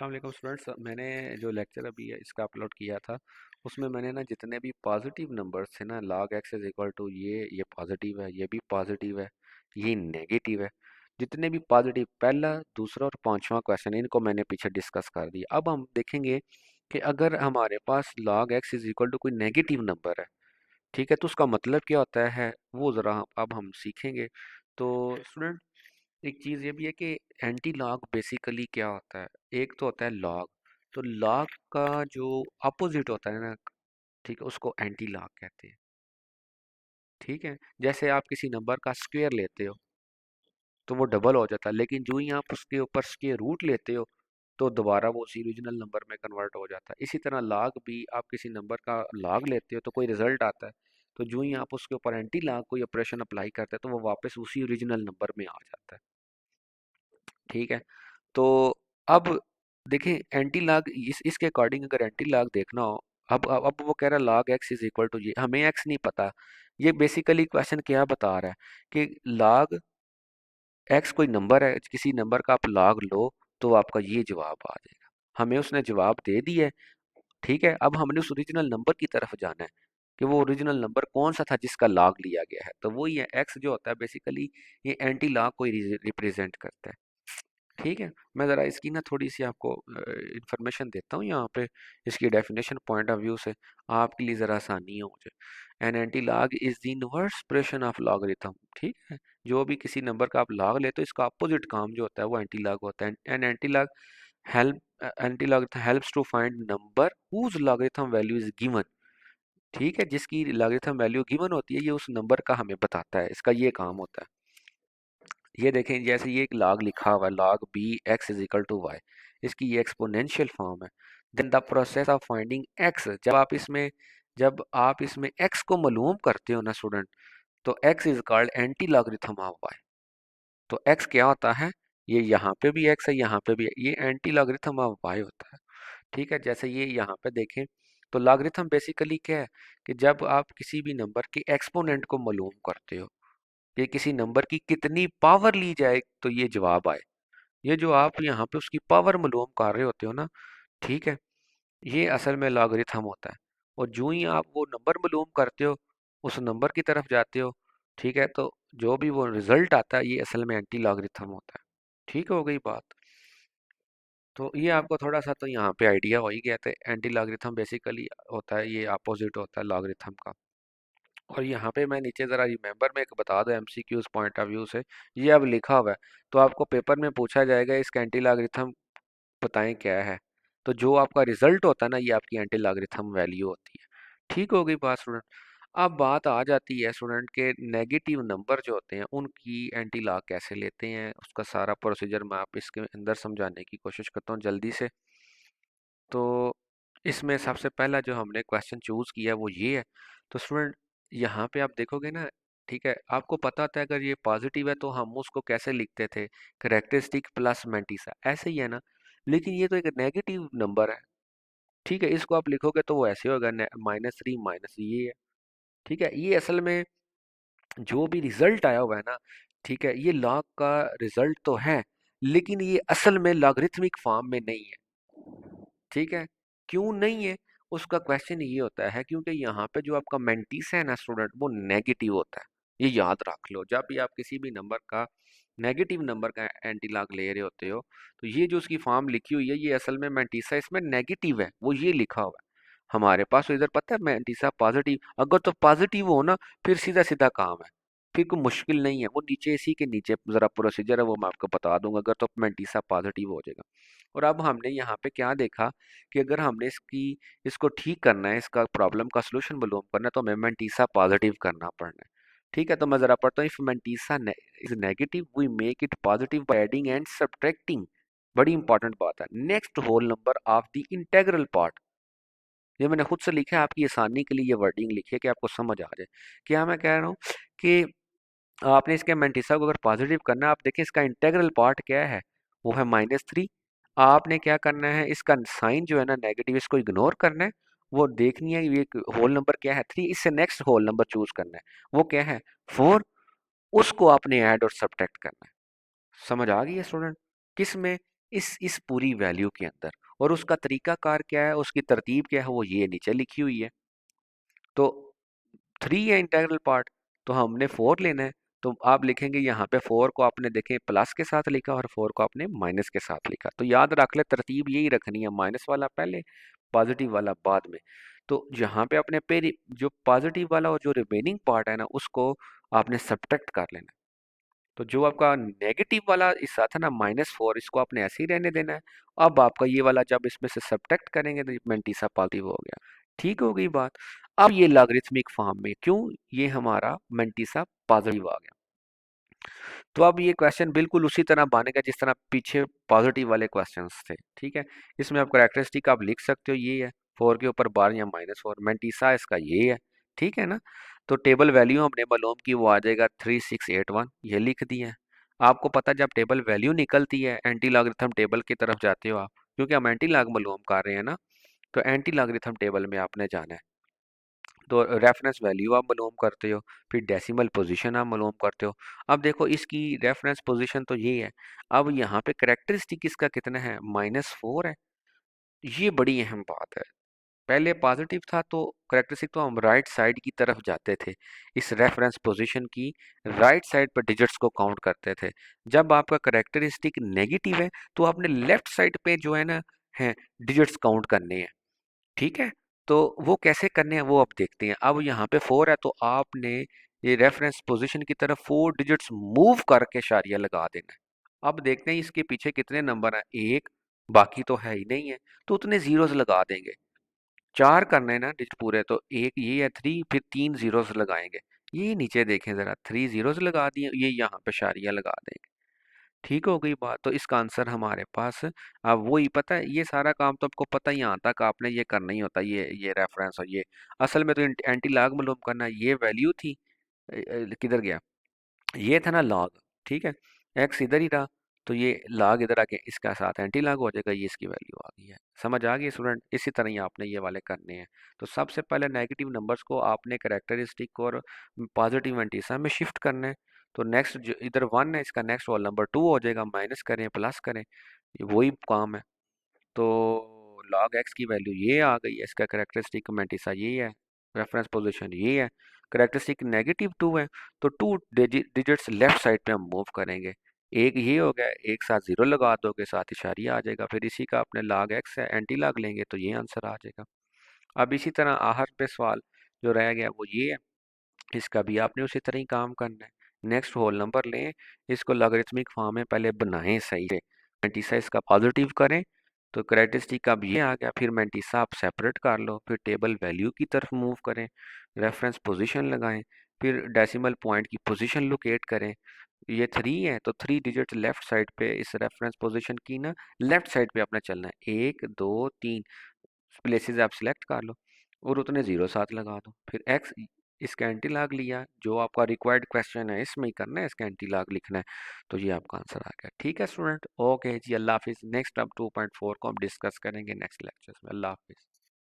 अस्सलाम वालेकुम स्टूडेंट्स। मैंने जो लेक्चर अभी इसका अपलोड किया था उसमें मैंने ना जितने भी पॉजिटिव नंबर्स थे ना, log x is equal to ये पॉजिटिव है, ये भी पॉजिटिव है, ये नेगेटिव है। जितने भी पॉजिटिव, पहला दूसरा और पांचवा क्वेश्चन, इनको मैंने पीछे डिस्कस कर दिया। अब हम देखेंगे कि अगर हमारे पास log x is equal to कोई नेगेटिव नंबर है, ठीक है, तो उसका मतलब क्या होता है वो ज़रा अब हम सीखेंगे। तो स्टूडेंट, एक चीज़ ये भी है कि एंटी लॉग बेसिकली क्या होता है। एक तो होता है लॉग, तो लॉग का जो अपोजिट होता है ना, ठीक है, उसको एंटी लॉग कहते हैं। ठीक है, जैसे आप किसी नंबर का स्क्वायर लेते हो तो वो डबल हो जाता है, लेकिन जो ही आप उसके ऊपर स्क्वायर रूट लेते हो तो दोबारा वो उसी ओरिजिनल नंबर में कन्वर्ट हो जाता है। इसी तरह लॉग भी, आप किसी नंबर का लॉग लेते हो तो कोई रिजल्ट आता है, तो जो ही आप उसके ऊपर एंटी लॉग कोई ऑपरेशन अप्लाई करते हैं तो वो वापस उसी ओरिजिनल नंबर में आ जाता है। ठीक है, तो अब देखें एंटी लॉग, इसके अकॉर्डिंग अगर एंटी लॉग देखना हो, अब वो कह रहा है log x is equal to ये, हमें x नहीं पता। ये बेसिकली क्वेश्चन क्या बता रहा है कि log x कोई नंबर है, किसी नंबर का आप log लो तो आपका ये जवाब आ जाएगा। हमें उसने जवाब दे दिया है। ठीक है, अब हमने उस ओरिजिनल नंबर की तरफ जाना है कि वो ओरिजिनल नंबर कौन सा था जिसका log लिया गया है। तो वो ये x जो होता है बेसिकली ये एंटी लॉग को रिप्रेजेंट करता है। ठीक है, मैं ज़रा इसकी ना थोड़ी सी आपको इंफॉर्मेशन देता हूँ यहाँ पे, इसकी डेफिनेशन पॉइंट ऑफ व्यू से आपके लिए ज़रा आसानी हो जाए। N anti log is the inverse expression of logarithm. ठीक है, जो भी किसी नंबर का आप लॉग लेते हो इसका अपोजिट काम जो होता है वो एंटी लॉग होता है। An anti log help anti logarithm helps to find number whose logarithm value is given. ठीक है, जिसकी लॉगरिथम वैल्यू गिवन होती है ये उस नंबर का हमें बताता है, इसका ये काम होता है। ये देखें, जैसे ये एक log लिखा हुआ है, log b x is equal to y, इसकी ये एक्सपोनेंशियल फॉर्म है। Then the process of finding x, जब आप इसमें x को मालूम करते हो ना स्टूडेंट, तो x is called anti logarithm of y। तो x क्या होता है, ये यहाँ पे भी x है, यहाँ पे भी है, ये एंटी लॉगरिथम ऑफ y होता है। ठीक है, जैसे ये यहाँ पे देखें, तो लॉगरिथम बेसिकली क्या है कि जब आप किसी भी नंबर के एक्सपोनेंट को मालूम करते हो कि किसी नंबर की कितनी पावर ली जाए तो ये जवाब आए, ये जो आप यहाँ पे उसकी पावर मालूम कर रहे होते हो ना, ठीक है, ये असल में लॉगरिथम होता है। और जो ही आप वो नंबर मालूम करते हो, उस नंबर की तरफ जाते हो, ठीक है, तो जो भी वो रिजल्ट आता है ये असल में एंटी लॉगरिथम होता है। ठीक हो गई बात। तो ये आपको थोड़ा सा तो यहाँ पे आइडिया हो ही गया था, एंटी लॉगरिथम बेसिकली होता है, ये अपोजिट होता है लॉगरिथम का। और यहाँ पे मैं नीचे ज़रा रिमेंबर में एक बता दूं एमसीक्यूज पॉइंट ऑफ व्यू से, ये अब लिखा हुआ है, तो आपको पेपर में पूछा जाएगा इसका एंटी लॉगरिथम बताएं क्या है, तो जो आपका रिजल्ट होता है ना ये आपकी एंटी लॉगरिथम वैल्यू होती है। ठीक हो गई बात स्टूडेंट। अब बात आ जाती है स्टूडेंट के नेगेटिव नंबर जो होते हैं उनकी एंटी लॉग कैसे लेते हैं, उसका सारा प्रोसीजर मैं आप इसके अंदर समझाने की कोशिश करता हूँ जल्दी से। तो इसमें सबसे पहला जो हमने क्वेश्चन चूज किया वो ये है। तो स्टूडेंट, यहाँ पे आप देखोगे ना, ठीक है, आपको पता था अगर ये पॉजिटिव है तो हम उसको कैसे लिखते थे, करेक्टरिस्टिक प्लस मैंटिसा, ऐसे ही है ना। लेकिन ये तो एक नेगेटिव नंबर है, ठीक है, इसको आप लिखोगे तो वो ऐसे होगा, -3 माइनस ये है। ठीक है, ये असल में जो भी रिजल्ट आया हुआ है ना, ठीक है, ये लॉग का रिजल्ट तो है, लेकिन ये असल में लॉगरिथमिक फॉर्म में नहीं है। ठीक है, क्यों नहीं है, उसका क्वेश्चन ये होता है क्योंकि यहाँ पे जो आपका मेंटिस है ना स्टूडेंट, वो नेगेटिव होता है। ये याद रख लो, जब भी आप किसी भी नंबर का नेगेटिव नंबर का एंटी लॉग ले रहे होते हो, तो ये जो उसकी फॉर्म लिखी हुई है ये असल में मेंटिसा इसमें नेगेटिव है, वो ये लिखा हुआ है। हमारे पास तो इधर पता है मेंटिसा पॉजिटिव, अगर तो पॉजिटिव हो ना फिर सीधा सीधा काम है, फिर कोई मुश्किल नहीं है, वो नीचे इसी के नीचे जरा प्रोसीजर है वो मैं आपको बता दूंगा, अगर तो मेंटिसा पॉजिटिव हो जाएगा। और अब हमने यहाँ पे क्या देखा कि अगर हमने इसको ठीक करना है, इसका प्रॉब्लम का सलूशन मालूम करना है, तो हमें मेंटिसा पॉजिटिव करना पड़ना है। ठीक है, तो मैं जरा पढ़ता हूँ, if mantissa is negative we make it positive by adding and subtracting. बड़ी इंपॉर्टेंट बात है, next whole number of the integral part. ये मैंने खुद से लिखा है आपकी आसानी के लिए, ये वर्डिंग लिखी है कि आपको समझ आ जाए क्या मैं कह रहा हूँ। कि आपने इसके मेंटिसा को अगर पॉजिटिव करना है, आप देखिए इसका इंटेग्रल पार्ट क्या है, वो है -3। आपने क्या करना है, इसका साइन जो है ना नेगेटिव, इसको इग्नोर करना है, वो देखनी है ये होल नंबर क्या है 3, इससे नेक्स्ट होल नंबर चूज करना है, वो क्या है 4, उसको आपने ऐड और सब्ट्रैक्ट करना है। समझ आ गई है स्टूडेंट, किस में, इस पूरी वैल्यू के अंदर। और उसका तरीकाकार क्या है, उसकी तरतीब क्या है, वो ये नीचे लिखी हुई है। तो 3 है इंटीग्रल पार्ट, तो हमने 4 लेना है। तो आप लिखेंगे यहाँ पे 4 को आपने देखें प्लस के साथ लिखा और 4 को आपने माइनस के साथ लिखा। तो याद रख ले, तरतीब यही रखनी है, माइनस वाला पहले, पॉजिटिव वाला बाद में। तो यहाँ पे अपने पे जो पॉजिटिव वाला और जो रिमेनिंग पार्ट है ना, उसको आपने सब्ट्रैक्ट कर लेना है। तो जो आपका नेगेटिव वाला हिस्सा था ना -4, इसको आपने ऐसे ही रहने देना है। अब आपका ये वाला जब इसमें से सब्ट्रैक्ट करेंगे तो मेंटीसा पॉजिटिव हो गया। ठीक हो गई बात। अब ये लॉगरिथमिक फॉर्म में क्यों, ये हमारा मेंटीसा पॉजिटिव आ गया। तो अब ये क्वेश्चन बिल्कुल उसी तरह बनेगा जिस तरह पीछे पॉजिटिव वाले क्वेश्चंस थे। ठीक है, इसमें आप करेक्टरिस्टिक आप लिख सकते हो, ये है 4 के ऊपर बार या -4, मेंटीसा इसका ये है। ठीक है ना। तो टेबल वैल्यू हमने मालूम की, वो आ जाएगा 3681, ये लिख दिया है। आपको पता जब टेबल वैल्यू निकलती है, एंटी लॉगरिथम टेबल की तरफ जाते हो आप, क्योंकि हम एंटी लॉग मालूम कर रहे हैं ना। तो एंटी लॉगरिथम टेबल में आपने जाना है। तो रेफरेंस वैल्यू आप मालूम करते हो, फिर डेसिमल पोजीशन आप मालूम करते हो। अब देखो इसकी रेफरेंस पोजीशन तो ये है। अब यहाँ पे करेक्टरिस्टिक इसका कितना है, -4 है। ये बड़ी अहम बात है। पहले पॉजिटिव था तो करेक्टरिस्टिक तो हम राइट साइड की तरफ जाते थे, इस रेफरेंस पोजीशन की राइट साइड पर डिजिट्स को काउंट करते थे। जब आपका करेक्टरिस्टिक नेगेटिव है तो आपने लेफ्ट साइड पे जो है ना, है डिजिट्स काउंट करने हैं। ठीक है। तो वो कैसे करने हैं वो अब देखते हैं। अब यहाँ पे 4 है तो आपने ये रेफरेंस पोजीशन की तरफ 4 डिजिट्स मूव करके शारिया लगा देना है। अब देखते हैं इसके पीछे कितने नंबर हैं, एक, बाकी तो है ही नहीं है, तो उतने जीरोस लगा देंगे। 4 करना है ना डिजिट पूरे, तो एक ये है 3, फिर 3 जीरोस लगाएंगे। ये नीचे देखें जरा, 3 जीरोस लगा दिए, ये यहाँ पे शारिया लगा देंगे। ठीक हो गई बात। तो इसका आंसर हमारे पास अब वही, पता है ये सारा काम तो आपको पता ही, यहाँ तक आपने ये करना ही होता है, ये रेफरेंस और ये असल में तो एंटी लॉग मालूम करना है। ये वैल्यू थी, किधर गया, ये था ना लॉग। ठीक है, एक्स इधर ही रहा, तो ये लॉग इधर आके इसका साथ एंटी लॉग हो जाएगा, ये इसकी वैल्यू आ गई है। समझ आ गई स्टूडेंट। इसी तरह ही आपने ये वाले करने हैं। तो सबसे पहले नेगेटिव नंबर्स को आपने करेक्टरिस्टिक और पॉजिटिव एंटीसा में शिफ्ट करना है। तो नेक्स्ट जो इधर 1 है, इसका नेक्स्ट रोल नंबर 2 हो जाएगा, माइनस करें प्लस करें, ये वही काम है। तो log x की वैल्यू ये आ गई है, इसका करेक्टरिस्टिक मेंटिसा ये है, रेफरेंस पोजीशन ये है, करेक्टरिस्टिक -2 है। तो 2 डिजिट्स लेफ्ट साइड पे हम मूव करेंगे। एक ये हो गया, एक साथ जीरो लगा दोगे, साथ इशारिया आ जाएगा, फिर इसी का अपने log x है, एंटी log लेंगे तो ये आंसर आ जाएगा। अब इसी तरह आखिर पे सवाल जो रह गया वो ये है, इसका भी आपने उसी तरह ही काम करना है। नेक्स्ट होल नंबर लें, इसको लॉगरिथमिक फॉर्म में पहले बनाएं सही से, मेंटिसा इसका पॉजिटिव करें। तो करेक्टरिस्टिक अब ये आ गया, फिर मेंटिसा आप सेपरेट कर लो, फिर टेबल वैल्यू की तरफ मूव करें, रेफरेंस पोजीशन लगाएं, फिर डेसिमल पॉइंट की पोजीशन लोकेट करें। ये 3 है तो 3 डिजिट लेफ्ट साइड पे इस रेफरेंस पोजीशन की ना, लेफ्ट साइड पे अपना चलना है, 1 2 3 प्लेसेस आप सिलेक्ट कर लो और उतने जीरो साथ लगा दो। फिर एक्स, इसका एंटी लॉग लिया, जो आपका रिक्वायर्ड क्वेश्चन है इसमें ही करना है, इसका एंटी लॉग लिखना है। तो ये आपका आंसर आ गया। ठीक है स्टूडेंट, ओके जी, अल्लाह हाफिज़। नेक्स्ट अब 2.4 को हम डिस्कस करेंगे नेक्स्ट लेक्चर्स में। अल्लाह हाफिज़।